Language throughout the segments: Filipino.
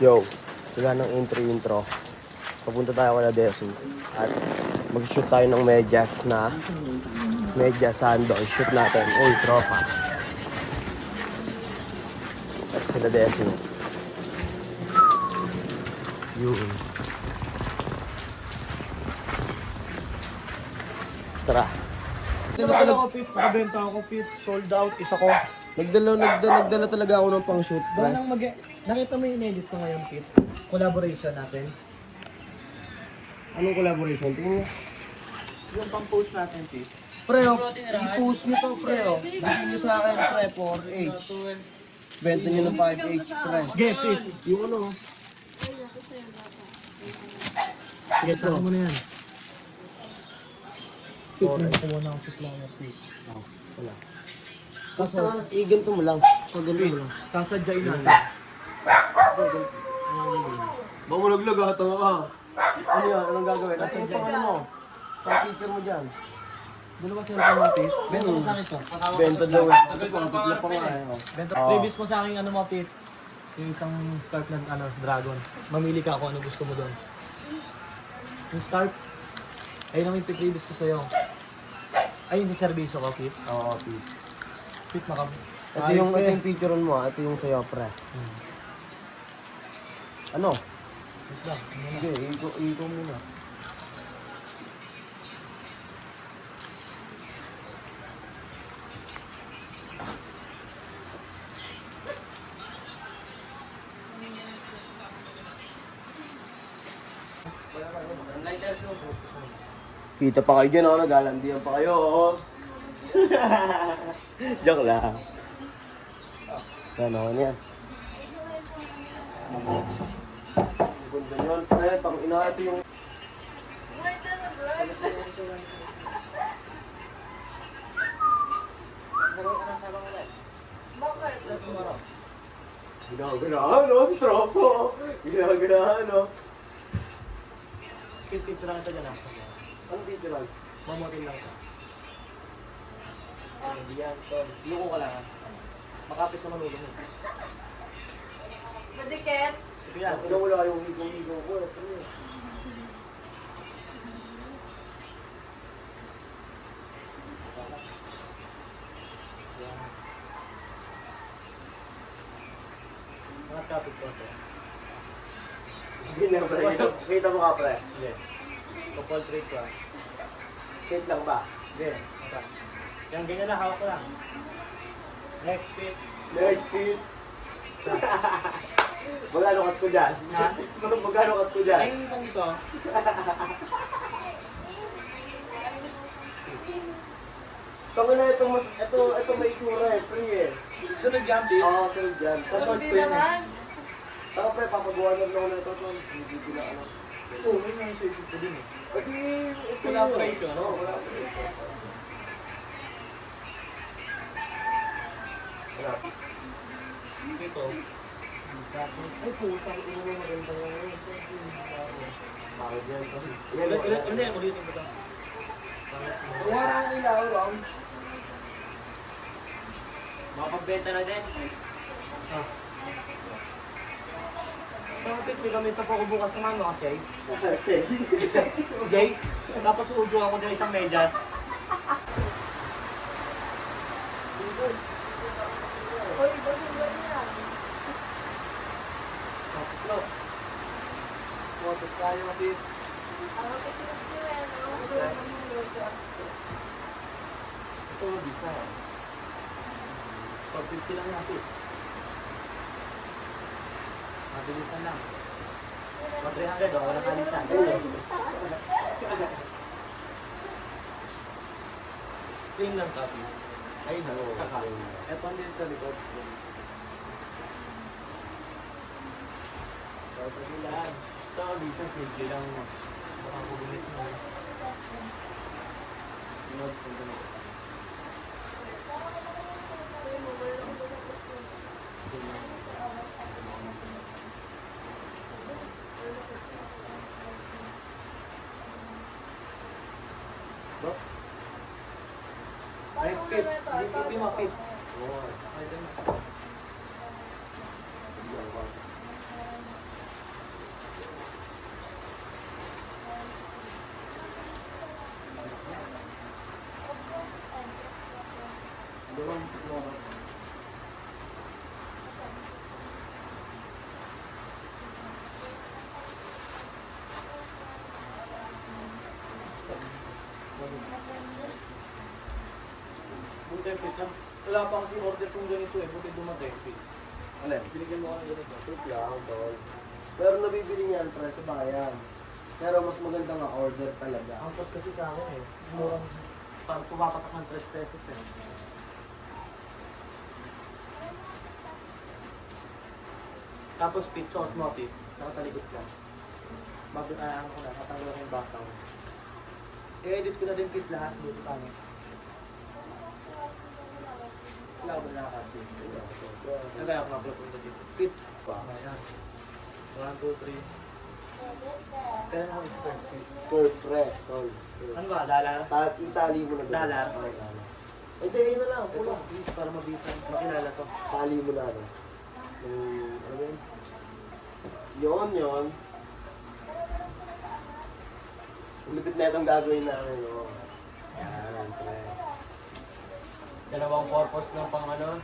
Yo, wala ng intro. Papunta tayo kala Desu. At mag-shoot tayo ng medyas sando. Shoot natin. Uy, tropa. At sila Desu. Yun. Tara. Ako, Pip. Nakabenta ako, Pip. Sold out. Isa ko. Nagdala talaga ako ng pang-shoot. Doon nakita mo yung edit ko ngayon, Pip. Collaboration natin. Anong collaboration? Tingnan mo. Yung pang-post natin, Pip. Pre, i-post nyo to, pre. Bigyan nyo sa akin, pre, 4H. Benta nyo ng 5H, pre. Sige, Pip. Yung ano, Sige, saka mo na yan. Pip, nakakuha na ako sa flower, Pip. wala. Basta, ganito mo lang. Ganito mo lang. Sasadyain natin. Baka mulaglag ha, tanga ka. Ano yan? Anong gagawin? Nasa yung pang ano mo? Pang-picture mo dyan. Dalawa sila pa mga, Pip. Benta mo sa akin to. Benta daw eh. Ito pang tutla pa nga eh. Benta. Previous mo sa akin, ano mo, Pip. Yung isang scarf ng dragon. Mamili ka kung ano gusto mo doon. Yung scarf, ayun ang ipiprevious ko sa'yo. Ayun sa servisyo ko, Pip. Oo, Pete. Pip, Ito yung picture mo ha. Ito yung sa'yo, pre. Ano? Wait lang, ano na. Sige, iko muna. Kita pa kayo dyan, nagalandian pa kayo, oh. Joke lang. Ano yan? Ganda yun, pre. Pang ina, ito yung... Ginaganahan, no? Si Tropo. Ginaganahan, no? Pip, lang ito dyan ah. Anong video lang? Mamotin lang ito. Hindi yan, Tom. Luko ka lang ah. Makapit naman ulo mo. Madikit. Sige yan. Ano wala yung higong-higong ko. Ito yun. Mga topic ko ito. Hindi na, pre. Kita mo ka, pre. Sige. Portrait ko ah. Shake lang ba? Sige. Ito. Yan, ganyan lang. Hawak ko lang. Next, Pip. Next speed. Magkano kat ko dyan? Ha? Magkano kat ko dyan? Ayun isang ito. Tama na ito may ikura eh, free eh. Sunod yan, Pip. Oo, sunod dyan. Tapos Hindi naman. Saka pre, papagawa na lang na ito. Hindi na ano. Oo, may mga isip ko din eh. Pati, it's Collaboration. Oo, collaboration. Ito. Ay, puta, ito na maganda ngayon. Bakit yan? Hindi, ulitin ko ito. Wala ang ilaw, Rom. Makapagbenta na din. Ah. Bakit may gamit na po ako bukas ng ano kasi? Jay, tapos udo ako ng isang medyas. Uy, ba yan? Tapos no. Tapos tayo mabit. Ako kasi nagsiwen, Ito bisa. Pag 50 lang natin. Mabilisan lang. 300 o, walang kalisan. Clean lang copy. Ay, no. Saka. Eto din sa likod. Pagkakilaan. Ito ang bisa, simple lang. Baka kubulit mo. Next pit. Hindi mo pit. Pit. Wala pa kasi order kung ganito eh. Buti dumating. Pit. Alin? Binigyan mo ako ng ganito. Wait lang, tol. Pero nabibili niyan, pre, sa bayan. Pero mas maganda nga order talaga. Ang cost kasi sa akin eh. Murang parang pumapatak ng 3 pesos eh. Tapos pit, suot mo pit. Nakatalikod ka. Ano ko na, natanggal ko yung background. I-edit ko na din pit lahat dito kami. Wala ko na kasi. Nagaya ako na-upload ko dito. Pit. Ayan. 1, 2, 3. Kaya naman yung skirt pit. Skirt, pre, tol. Ano ba? Dalar? Itali mo na. Dalar. Okay, dalar. Hindi, yun na lang. Ito, Pula. please, para mabisan. Makilala to. Tali mo na, ano. Ano ba yun? Yun. Ang lupit na itong gagawin namin, no? Yan, pre. Dalawang purpose lang pang ano.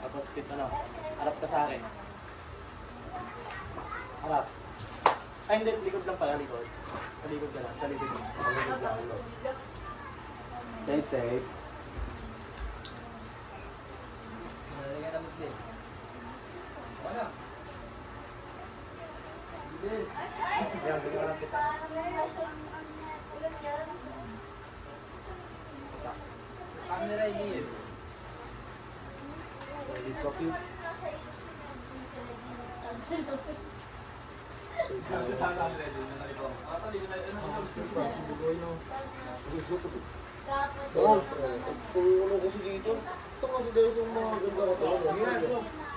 Tapos pit ano, harap ka sa akin. Harap. Ay hindi, likod lang pala, likod. Talikod ka lang, talikod mo. Talikod lang, no? Safe. Yan, ganyan lang kita. Camera here. Ready to cute. Tol, pre. Kung ano kasi dito, ito kasi guys yung mga ganda ko talaga.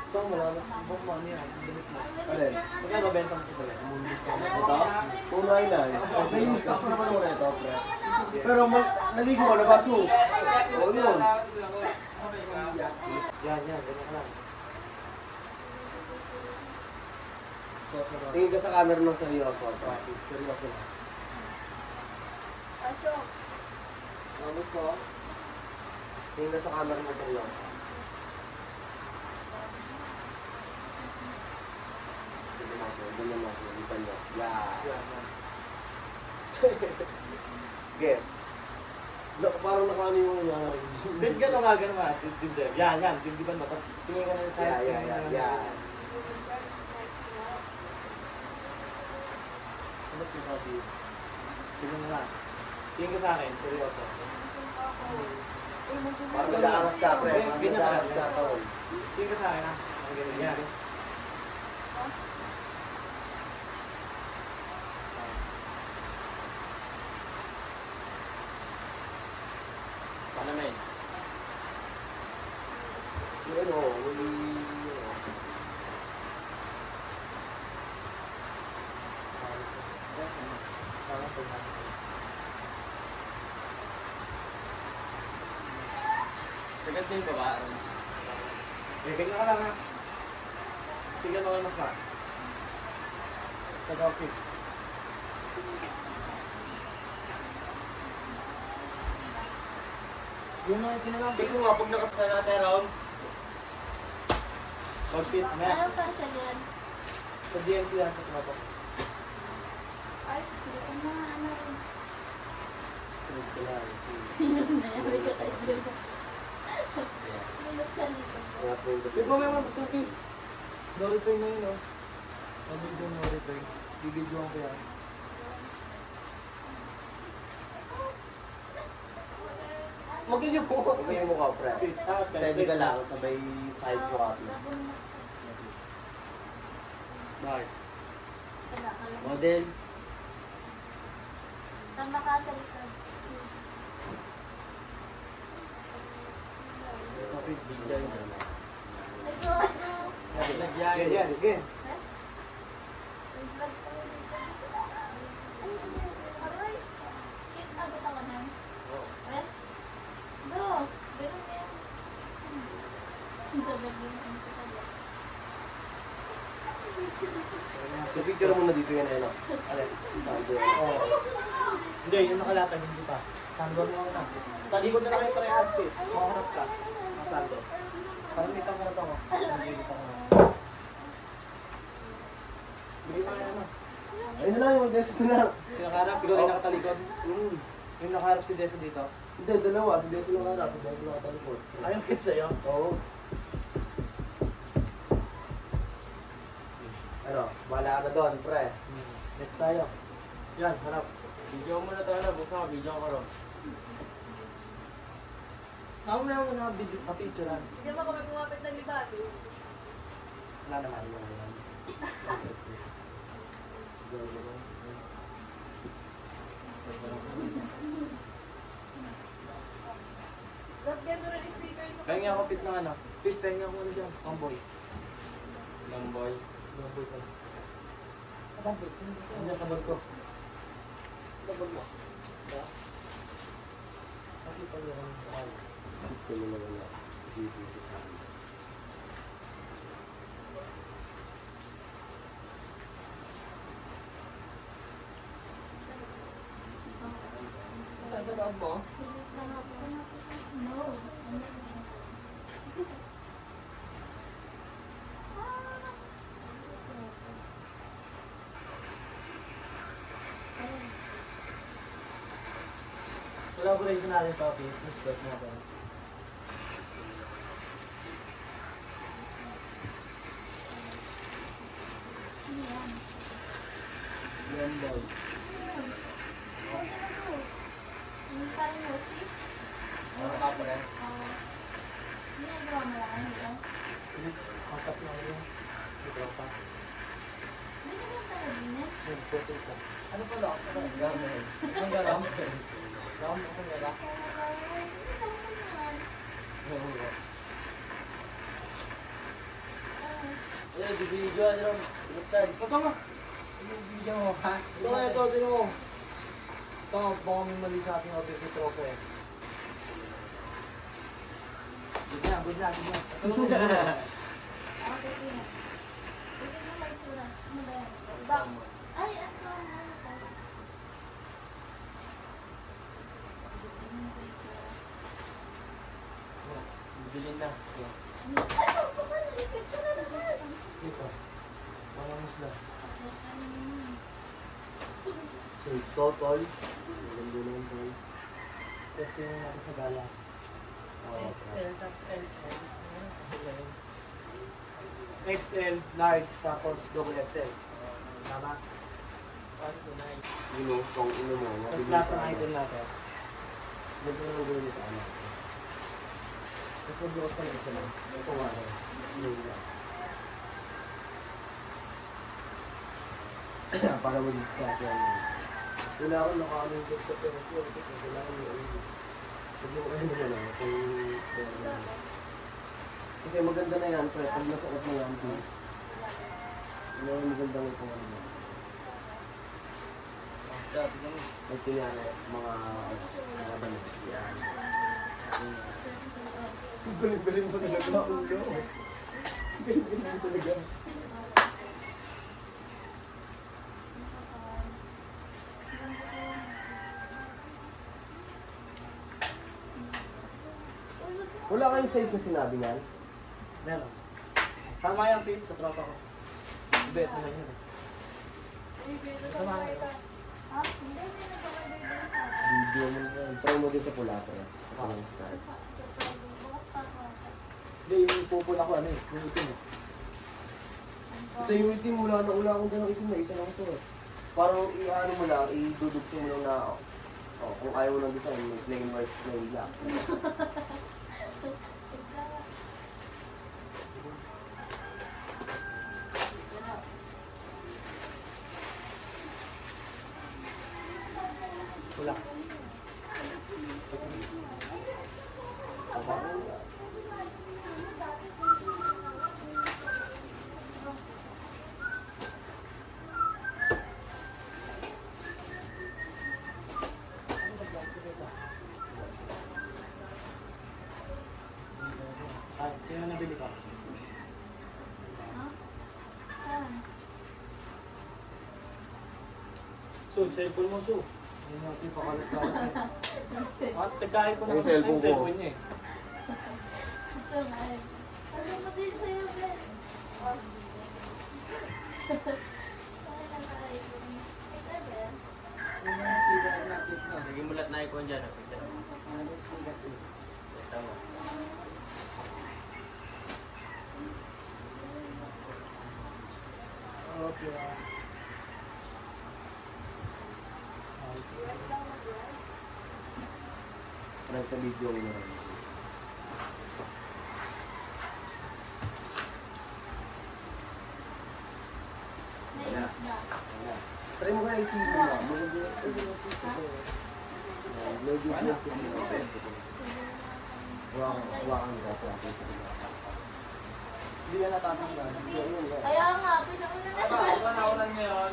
Ito, malala. Bok mo, ano yan? Damit mo. Alin? Magkano benta mo sa dala? Ito? Tunay na. Nainis ka pa naman muna ito, pre. Pero naligo ka na ba, Su? Oo yun. Yan, ganyan lang. Tingin ka sa camera ng seryoso. Seryoso na. Ano ko? Tingin ka sa camera ng seryoso. Ganyan mo. Ganyan mo. Yeah. Get. Parang nakaano yung nangyari. Bit gano'n ka, gano'n ka. Tinder. Yan. Tindiban mo. Tapos tingin ka na yung Yeah. Ano si Bobby? Tingnan mo na. Tingin ka sa akin. Seryoso. Parang nag-aamas ka, pre. Parang Ganyan nag-aamas ka. ka, tol. Tingin ka sa akin ha. Ang ganyan. Yan. Paano na yun? Yung ano, huli... Sagad na yung baba. Ganyan ka lang ha. Tingnan mo kayo mas ma. Tagapit. Yun na yung tinanong. Tingnan nga, pag Sa natin, Ron. Pag-fit na. Ano pa sa yan? Sa DNC lang sa tropa. Ay, sige na, ano rin. Sunod ka lang. Minus na yan, may katay dyan. Minus ka nito. Kaya po yung Di ba may mga tuki? No return na yun, no? Nabigyan no return. Bibidyoan ko yan. Mag-inyo po. Huwag yung mukha, pre. Steady ka lang, sabay side ko copy. Bakit? Model. Model. Tama ka sa likod. Kapit, bigyan. Ito, ito. Nagyan. Yan, sige. Aray! Kit, abot ako na. Eh? Bro, ganun yan. Sabi din ang sasabi. Pipicture mo na dito yan, ano? Alin? Sabi. Oo. Hindi, yung nakalatag, hindi pa. Sando mo na. Talikod na lang kayo parehas, Pete. Makaharap ka. Masando. Parang kita mo na ito ako. Nakikita ko na. Bigay mo na ano. Ayun na lang yung desk na lang. Yung nakaharap, ikaw rin nakatalikod. Yung nakaharap si Desa dito. Hindi, dalawa. Si desk lang harap. Si desk lang talikod. Ayaw kita sa'yo. Oo. Ano, bahala ka na doon, pre. Next tayo. Yan, harap. Video mo na tayo na, buksan ka, video ko ron. Ako na ako na video, pa-picturean. Hindi mo kami kumapit ng libado. Wala naman yun. Love yan mo rin yung sticker ko. Kaya nga ako pit ng ano. Pit, kaya nga ako ano dyan. Tomboy. Lamboy. Tomboy ka lang. Tomboy. Ano sa bag ko? Sa bag mo? Ba? Kasi pag yung ay. Ito yung mga video sa amin. Saan sa bag mo? No. Collaboration natin pa, Pete. Mas bet natin. Lemboy. Yung parang music. Ano ka, pre? Ginagawa mo lang ito. Contact na yun. Ito pa. Hindi ka lang talaga din yan. Nag-photo ka. Ano pa daw? Gamay. Ang garam. Garam mo kung garam. Eh, video ano ron. Lutan. Ito nga. Video mo, ha? Ito nga, ito. Tingnan mo. Ito nga, baka may mali sa ating audio si Trope eh. Good na, good na, good na. Ito lang mo. Ako titingin. Tingnan mo may itsura. Ano ba yan? Box. Ay, ano? Bilhin na. Ano? Kumalipit ka na naman. Dito. Walang musla. So, totol. Maganda na yung tol. Testing natin sa gala. XL, large, tapos double XL. Tama? Yun o, kung ino mo. Tapos lahat ng item natin. Ganito na ang gawin sa anak. Tapos mag-loss ka lang isa lang. Ito nga. Yun lang. Para mag-discount yan. Wala akong nakakaming sa peso. Wala akong yung Huwag mo kayo naman ako kung kasi maganda na yan, pre. Pag nasuot mo yan, ano yung magandang ito ano. May tinyari, mga balis. Yan. Galing-galing mo talaga, ulo. Galing-galing mo talaga. Wala kayong size na sinabi niyan? Meron. Tama yan, Pete, sa tropa ko. Bet naman yun eh. Tama ka. Ha? Hindi, hindi nagpapagay din sa akin. Video mo yan. Try mo din sa pula ko yan. Hindi, yung pupula ko ano eh, yung itim eh. Ito yung itim, wala akong ganang itim na isa lang ito eh. Parang i-ano mo lang, idudugtong mo lang na, kung ayaw mo ng design, may plain white, plain black. Wala. Ah, tingnan na bili ka. So, cellphone mo, so. Hindi natin pakalat-kalat eh. At nagkain ko na Yung cellphone ko. niya eh. Ito nga. din sa'yo, Ben. Oh. Bakit lang tayo? Ito, Ben. Sige, mulat na ikaw dyan. Tama. Okay. Parang sa video ko na rin. Nainis na. Try mo kaya isipin mo. Maganda yung medyo Hawakan ka. Hindi ka natatanggal. Kaya nga, pinauna na siya. Naulan ngayon.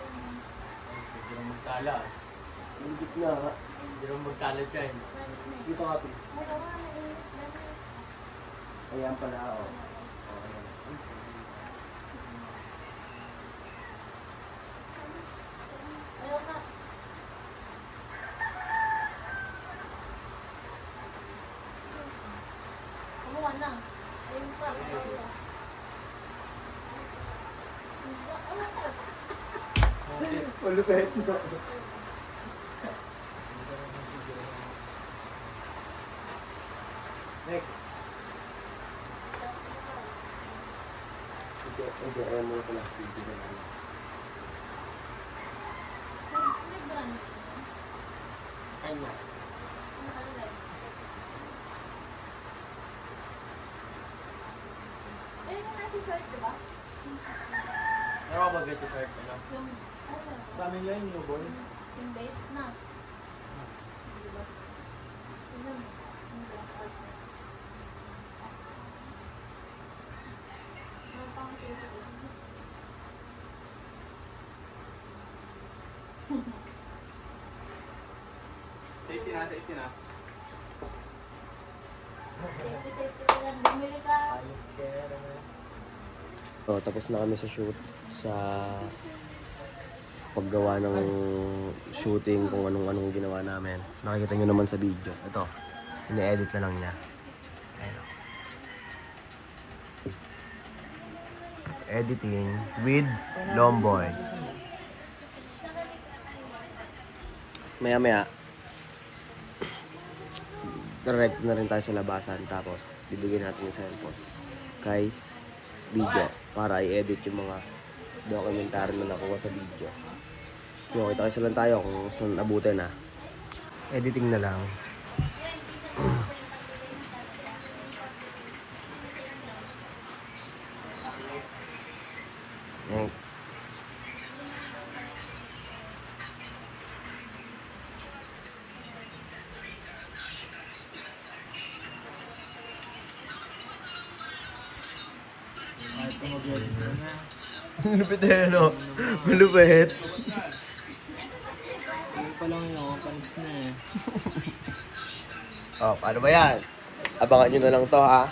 Hindi naman magtalas. Yung gitna nga. Hindi naman magtalas yan. Dito nga, Pi. Ayan pala, oh. Ayaw ka. Kumuha na. Ayun pa. Malupit no. Next. Ito, ayaw mo na pala. Video na lang. May brand. Kanya. Ano nakalagay? Ayun yung nasa shirt, diba? Meron ka ba ganito shirt? Ano? Yung, Sa amin yan, newborn. yung base na. Diba? Tingnan mo. Yung black out na. Ano pang shirt ito? Safety na, safety na. Safety lang. Bumili ka. Oh, tapos na kami sa shoot sa paggawa ng shooting kung anong ginawa namin. Nakikita nyo naman sa video. Ito, ini-edit na lang niya. Ayan. Editing with Lomboy. Maya-maya, direct na rin tayo sa labasan. Tapos, bibigyan natin yung cellphone kay video para i-edit yung mga documentary na nakuha sa video. So, kita lang tayo kung saan abutin na. Editing na lang. Yan. Ay, tumagyan mo na. Malupit eh, no? Malupit. Ano pa lang yun, panis na eh. Oh, paano ba yan? Abangan nyo na lang to, ha?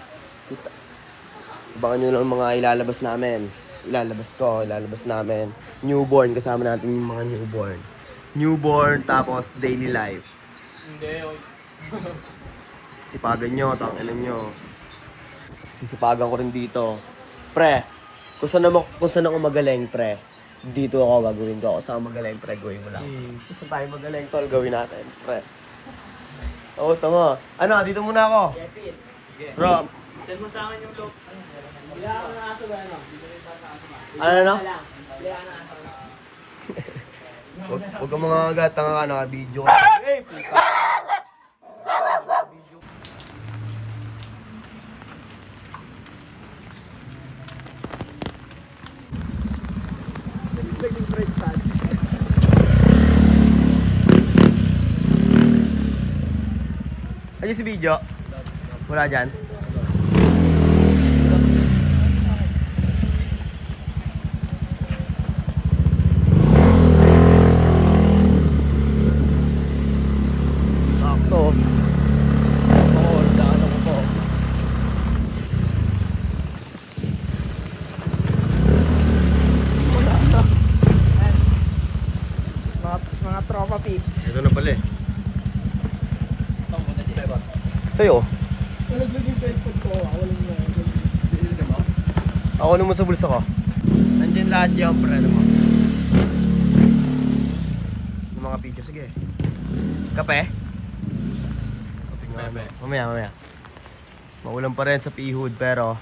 Abangan nyo lang mga ilalabas namin. Ilalabas namin. Newborn, kasama natin yung mga newborn. Newborn, tapos daily life. Hindi, oy. Sipagan nyo, tanginan nyo. Sisipagan ko rin dito. Pre, kung saan ako magaling, pre, dito ako gagawin ko. Kung saan ako magaling, pre, gawin mo lang. Kung saan tayo magaling, tol, gawin natin, pre. Oo, tama. Ano, dito muna ako. Bro, Send mo sa akin yung look. Wala ka ng aso ba, ano? Dito rin sa aso ba? ano? Wala ka ng aso. Huwag kang mga agat, tanga ka, naka-video ka. Hey, puta. Ayun si video. Wala dyan. Sakto. Oo, daan ako po. Sa'yo? Nalaglag yung cellphone ko. Walang na. Ako naman sa bulsa ko. Nandiyan lahat yung pre mo. Yung mga picture. Sige. Kape? Pepe. Mamaya. Maulan pa rin sa Pihud pero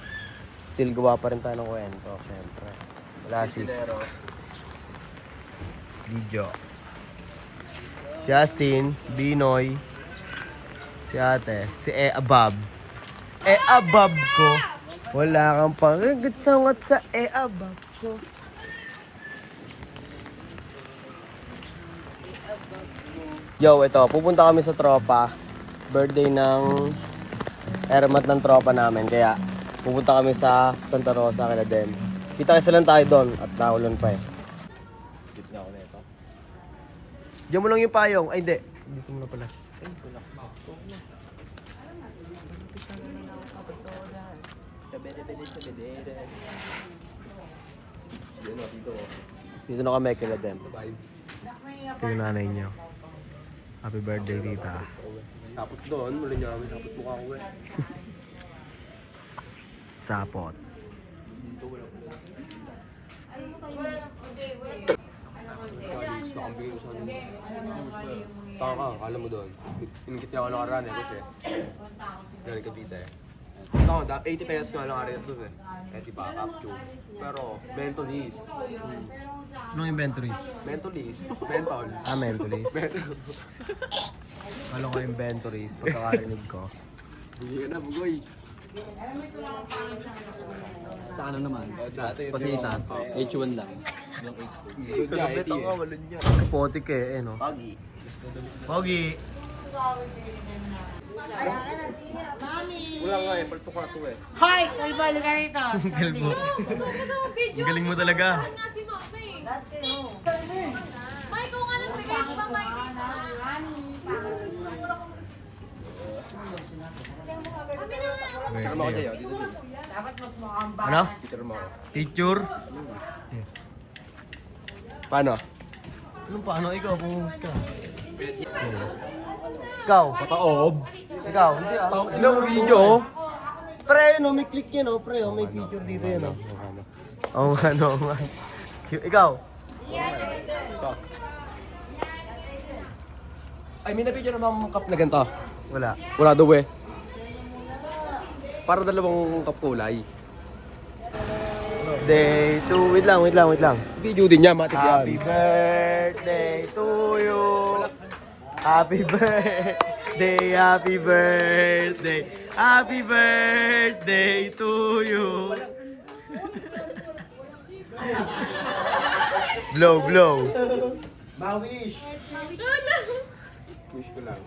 still gawa pa rin tayo ng kwento. Siyempre. Wala si Video. Justin, Binoy, si ate, si Abab. Abab ko. Wala kang pangagad-sangat sa Abab ko. Yo, ito, pupunta kami sa tropa. Birthday ng Ermat ng tropa namin. Kaya pupunta kami sa Santa Rosa kila Dem. Kita-kisa lang tayo doon at naulan pa eh. Dito nga ako na ito. Diyan mo lang yung payong. Ay, hindi. Dito mo na pala. Dito na kami kila Dem. Ito yung nanay niyo. Happy birthday, tita. Sapot doon. Muli niya kami sapot mukha ko eh. Sapot. Gusto kang bigay ko sa ano. Saka ka, kala mo doon. Iningkit niya ako ng karane kasi. Galing Cavite eh. Ito, 80 pesos nga lang karane doon eh. Eh, diba, up to. Pero, mentolis. Anong inventories? Mentolis. Mentol. Mentolis. Alam ko inventories, pagkakarinig ko. Bigyan ka na, bugoy. Sa ano naman? Pasita. H1 lang. Yung H2. Kalabit ako, walun niya. Kapotik eh, no? Pagi. Pogi! Mami! Wala nga eh, palto ka ito eh. Hoy! Kalbali ka rito! Galbo. Ang galing mo talaga. nga si Mama eh. Dati ho. May kung anong bigay mo ba may Picture mo ako dyan, dito dito. Dapat mas mukhang ba? Ano? Picture mo ako. Picture? Paano? Anong paano? Ikaw, pumungus ka. Ikaw? Pataob? Ikaw? Hindi ah. Ano mo video? Pre, no, may click yan oh. Pre, oh, may picture dito yan oh. Oo nga, no, nga. Ikaw? Ay, may na-picture na bang cup na ganito? Wala. Wala daw eh. Para dalawang cup kulay. Day 2, wait lang. Video din niya, matik Happy yan. birthday to you. Happy birthday, happy birthday. Happy birthday to you. Blow. Mawish! Wish ko lang.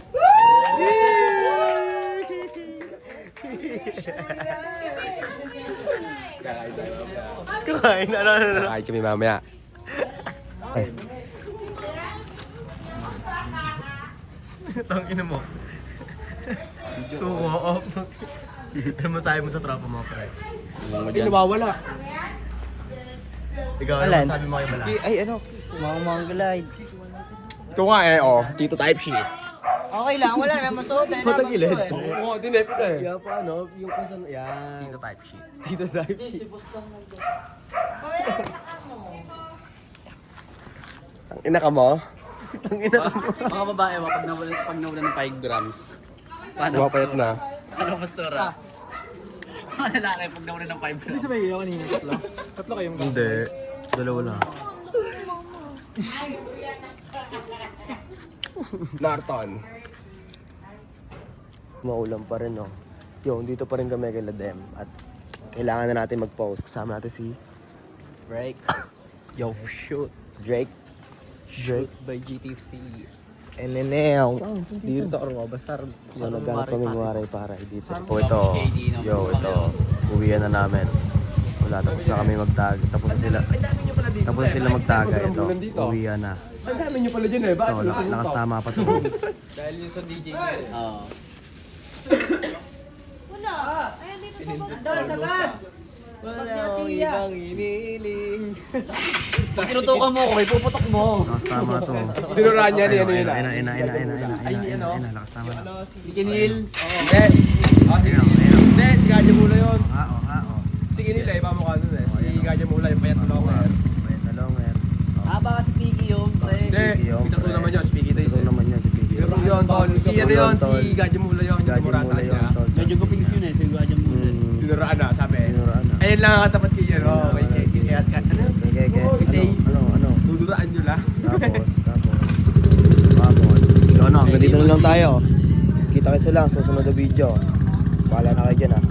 Kain, ano. Kakain kami mamaya. Tangina mo. Suko off. Ano masabi mo sa tropa mo, pre? Hindi nawawala. Ikaw, ano masabi mo kay Bala? Ay, ano? Mga glide. Ito nga eh, oh. Tito type shit. Okay lang, wala naman suot. Patagilid. Oo, dinepit eh. Kaya pa ano, yung kasan, yan. Tito type shit. Tito type shit. Ang ina ka mo? Tangina ka mo. Mga babae, pag nawala ng 5 grams. Paano? Mapayat na. Ano pastora? Mga lalaki, pag nawala ng 5 grams. Sabay ako kanina, tatlo. Tatlo kayong Hindi. Dalawa lang. Narton. Maulan pa rin, no? Yo, dito pa rin kami kay Ladem. At kailangan na natin mag-post. Kasama natin si Break. Yo, shoot. Drake. By GTV. Eneneo. Dito ako, basta So, naghanap kami para dito. O ito. Yo, ito. Uwian na namin. Wala, tapos na kami magtag. Tapos na sila magtagay. Ito, uwian na. Ang dami nyo pala dyan eh. Bakit Ito, lakas tama pa to. Dahil yung sa DJ niya eh. Oo. Wala. Ayan dito sa baba. Wala akong ibang iniling. Pag tinutukan mo ako, may puputok mo. Lakas tama to. Tinuraan niya niya Ayun, niya. ayun, lakas tama to. Si Kinil. Hindi. Si Hindi, si Gadya Mula yun. Si Kinila, iba mo ka nun eh. Si Gadya Mula, yung payat na longer. Baka si Piggy yun, pre. Hindi, kita to naman yun. Si Piggy Days. Ito naman yan si Piggy. Pero yun, tol. Si ano yun, si Gadya Mula yun. Yung tumura sa kanya. Medyo gupings yun eh, si Gwadya Mula. Tinuraan na, sabi. Tinuraan na. Ayun lang ang katapat kayo. Kaya ano? Ano? Duduraan nyo lang. Tapos. Vamos. Ikaw na, ganito na lang tayo. Kita kasi lang, susunod na video. Bahala na kayo dyan, ha.